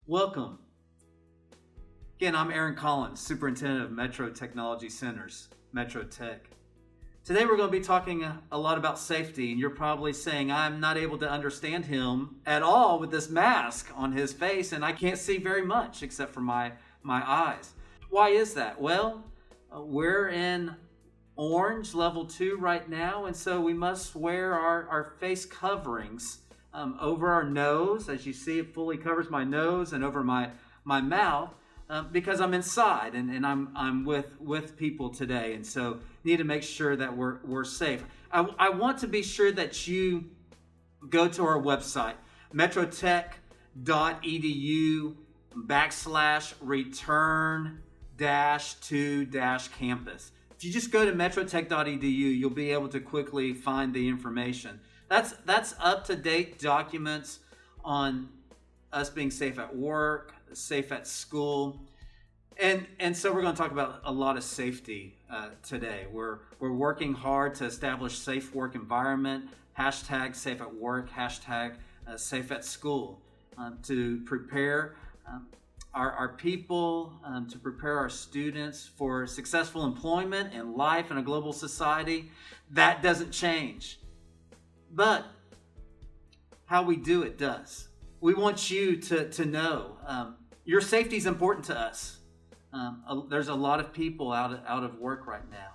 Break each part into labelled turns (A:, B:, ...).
A: Welcome. Again, I'm Aaron Collins, Superintendent of Metro Technology Centers, Metro Tech. Today we're going to be talking a lot about safety, and you're probably saying, I'm not able to understand him at all with this mask on his face, and I can't see very much except for my eyes. Why is that? Well, we're in orange level 2 right now, and so we must wear our face coverings over our nose. As you see, it fully covers my nose and over my mouth because I'm inside and I'm with people today, and so need to make sure that we're safe. I want to be sure that you go to our website, metrotech.edu/return-to-campus. If you just go to metrotech.edu, you'll be able to quickly find the information. That's up-to-date documents on us being safe at work, safe at school. And so we're going to talk about a lot of safety today. We're working hard to establish safe work environment, hashtag safe at work, hashtag safe at school, to prepare our people, to prepare our students for successful employment and life in a global society. That doesn't change. But how we do it does. We want you to know your safety is important to us. There's a lot of people out of work right now,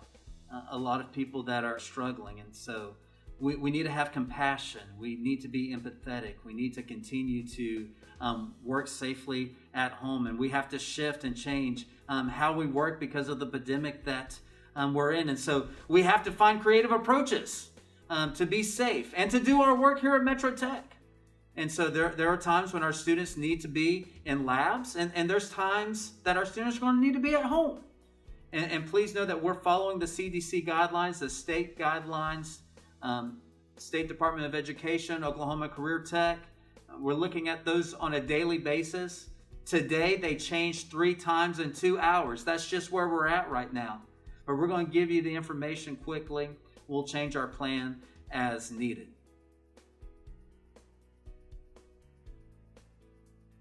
A: a lot of people that are struggling, and so we need to have compassion. We need to be empathetic. We need to continue to work safely at home, and we have to shift and change how we work because of the pandemic that we're in. And so we have to find creative approaches to be safe and to do our work here at Metro Tech. And so there are times when our students need to be in labs, and there's times that our students are going to need to be at home. And please know that we're following the CDC guidelines, the state guidelines, State Department of Education, Oklahoma Career Tech. We're looking at those on a daily basis. Today, they changed 3 times in 2 hours. That's just where we're at right now. But we're going to give you the information quickly. We'll change our plan as needed.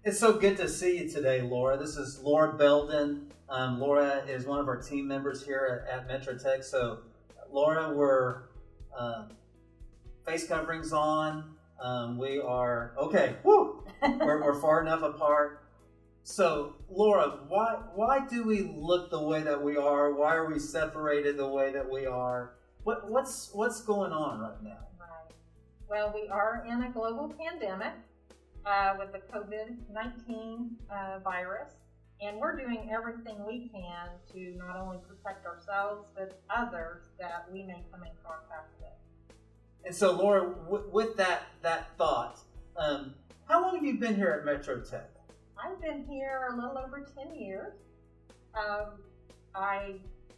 A: It's so good to see you today, Laura. This is Laura Belden. Laura is one of our team members here at Metro Tech. So, Laura, we're face coverings on. We are okay. Woo! We're far enough apart. So, Laura, why do we look the way that we are? Why are we separated the way that we are? What's going on right now?
B: Right. Well, we are in a global pandemic with the COVID-19 virus, and we're doing everything we can to not only protect ourselves but others that we may come in contact with.
A: And so, Laura, with that thought, how long have you been here at Metro Tech?
B: I've been here a little over 10 years.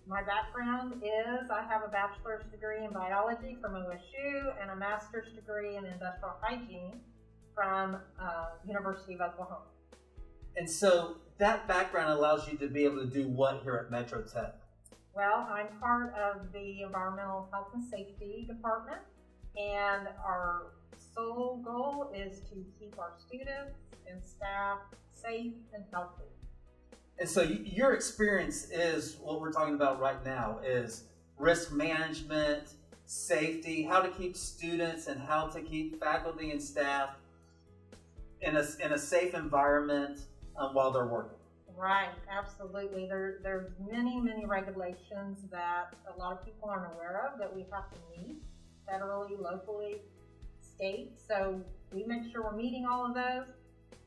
B: My background is I have a bachelor's degree in biology from OSU and a master's degree in industrial hygiene from University of Oklahoma.
A: And so that background allows you to be able to do what here at Metro Tech?
B: Well, I'm part of the Environmental Health and Safety Department, and our sole goal is to keep our students and staff safe and healthy.
A: And so your experience is what we're talking about right now is risk management, safety, how to keep students and how to keep faculty and staff in a safe environment while they're working.
B: Right, absolutely. There's many regulations that a lot of people aren't aware of that we have to meet federally, locally, state. So we make sure we're meeting all of those.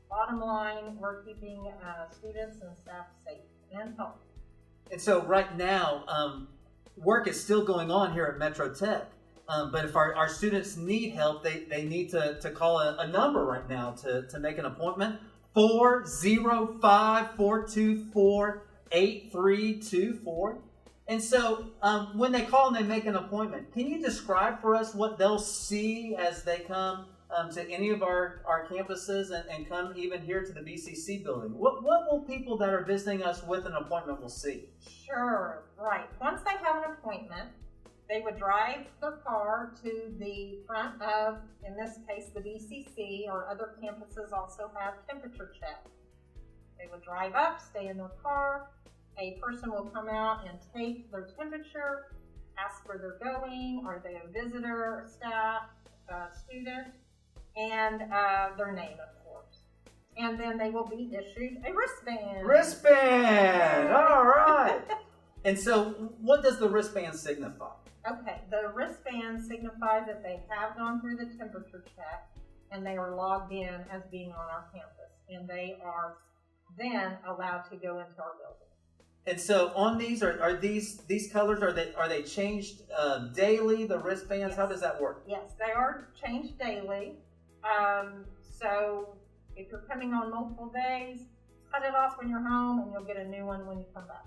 B: Bottom line, we're keeping students and staff safe and healthy.
A: And so right now, work is still going on here at Metro Tech. But if our students need help, they need to call a number right now to make an appointment. 405-424-8324. And so when they call and they make an appointment, can you describe for us what they'll see as they come to any of our campuses and come even here to the BCC building? What will people that are visiting us with an appointment will see?
B: Sure, right. Once they have an appointment, they would drive their car to the front of, in this case, the BCC, or other campuses also have temperature check. They would drive up, stay in their car. A person will come out and take their temperature, ask where they're going, are they a visitor, staff, student, and their name, of course. And then they will be issued a wristband.
A: Wristband! All right. And so what does the wristband signify?
B: Okay, the wristband signifies that they have gone through the temperature check and they are logged in as being on our campus. And they are then allowed to go into our building.
A: And so on these, are these colors, are they changed daily, the wristbands?
B: Yes.
A: How does that work?
B: Yes, they are changed daily. So if you're coming on multiple days, cut it off when you're home and you'll get a new one when you come back.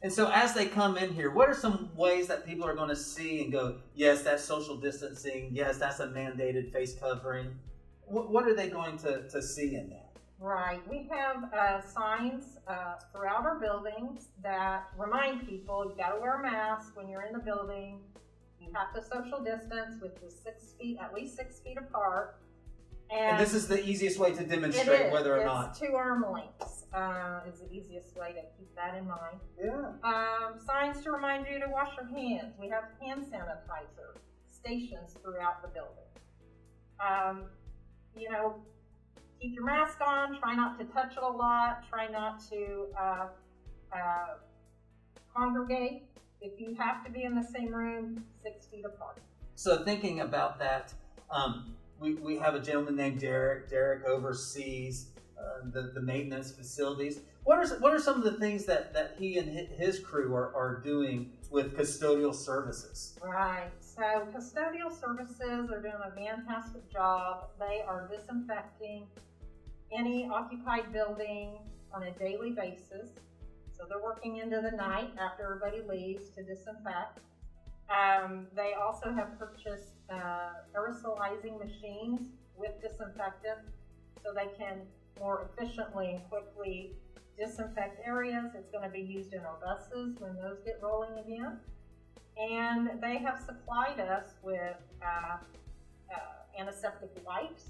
A: And so as they come in here, what are some ways that people are going to see and go, yes, that's social distancing, yes, that's a mandated face covering? What are they going to see in that?
B: Right. We have signs throughout our buildings that remind people you got to wear a mask when you're in the building. You have to social distance with the 6 feet, at least 6 feet apart.
A: And this is the easiest way to demonstrate whether or not.
B: 2 arm lengths is the easiest way to keep that in mind.
A: Yeah.
B: Signs to remind you to wash your hands. We have hand sanitizer stations throughout the building. Keep your mask on. Try not to touch it a lot. Try not to congregate. If you have to be in the same room, 6 feet apart.
A: So thinking about that, we have a gentleman named Derek. Derek oversees the maintenance facilities. What are some of the things that he and his crew are doing with custodial services?
B: Right. So custodial services are doing a fantastic job. They are disinfecting any occupied building on a daily basis. So they're working into the night after everybody leaves to disinfect. They also have purchased aerosolizing machines with disinfectant so they can more efficiently and quickly disinfect areas. It's going to be used in our buses when those get rolling again. And they have supplied us with antiseptic wipes,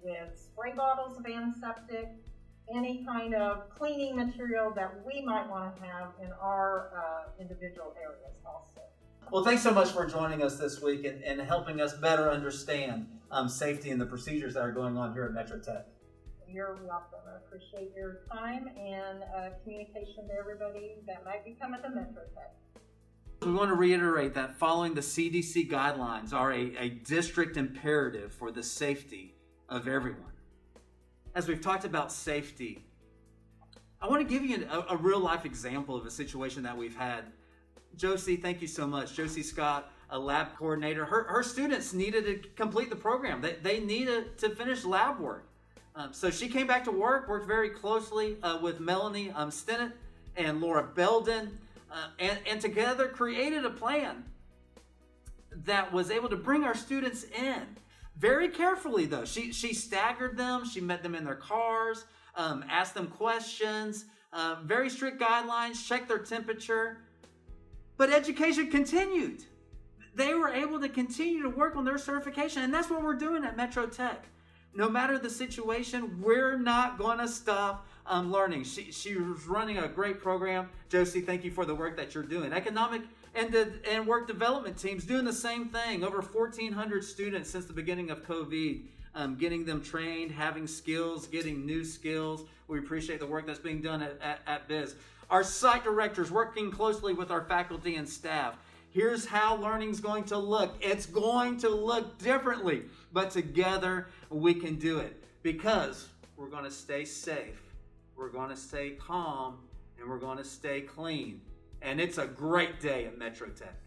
B: with spray bottles of antiseptic, any kind of cleaning material that we might want to have in our individual areas also.
A: Well, thanks so much for joining us this week and helping us better understand safety and the procedures that are going on here at Metro Tech.
B: You're welcome. I appreciate your time and communication to everybody that might be coming to Metro Tech.
A: We want to reiterate that following the CDC guidelines are a district imperative for the safety of everyone. As we've talked about safety, I want to give you a real life example of a situation that we've had. Josie, thank you so much. Josie Scott, a lab coordinator. Her students needed to complete the program. They needed to finish lab work. So she came back to work, worked very closely with Melanie Stinnett and Laura Belden, and together created a plan that was able to bring our students in. Very carefully, though. She staggered them. She met them in their cars, asked them questions, very strict guidelines, checked their temperature. But education continued. They were able to continue to work on their certification, and that's what we're doing at Metro Tech. No matter the situation, we're not going to stop learning. She was running a great program. Josie, thank you for the work that you're doing. Economic and work development teams doing the same thing. Over 1,400 students since the beginning of COVID, getting them trained, having skills, getting new skills. We appreciate the work that's being done at Biz. Our site directors working closely with our faculty and staff. Here's how learning's going to look. It's going to look differently, but together we can do it because we're going to stay safe, we're going to stay calm, and we're going to stay clean. And it's a great day at Metro Tech.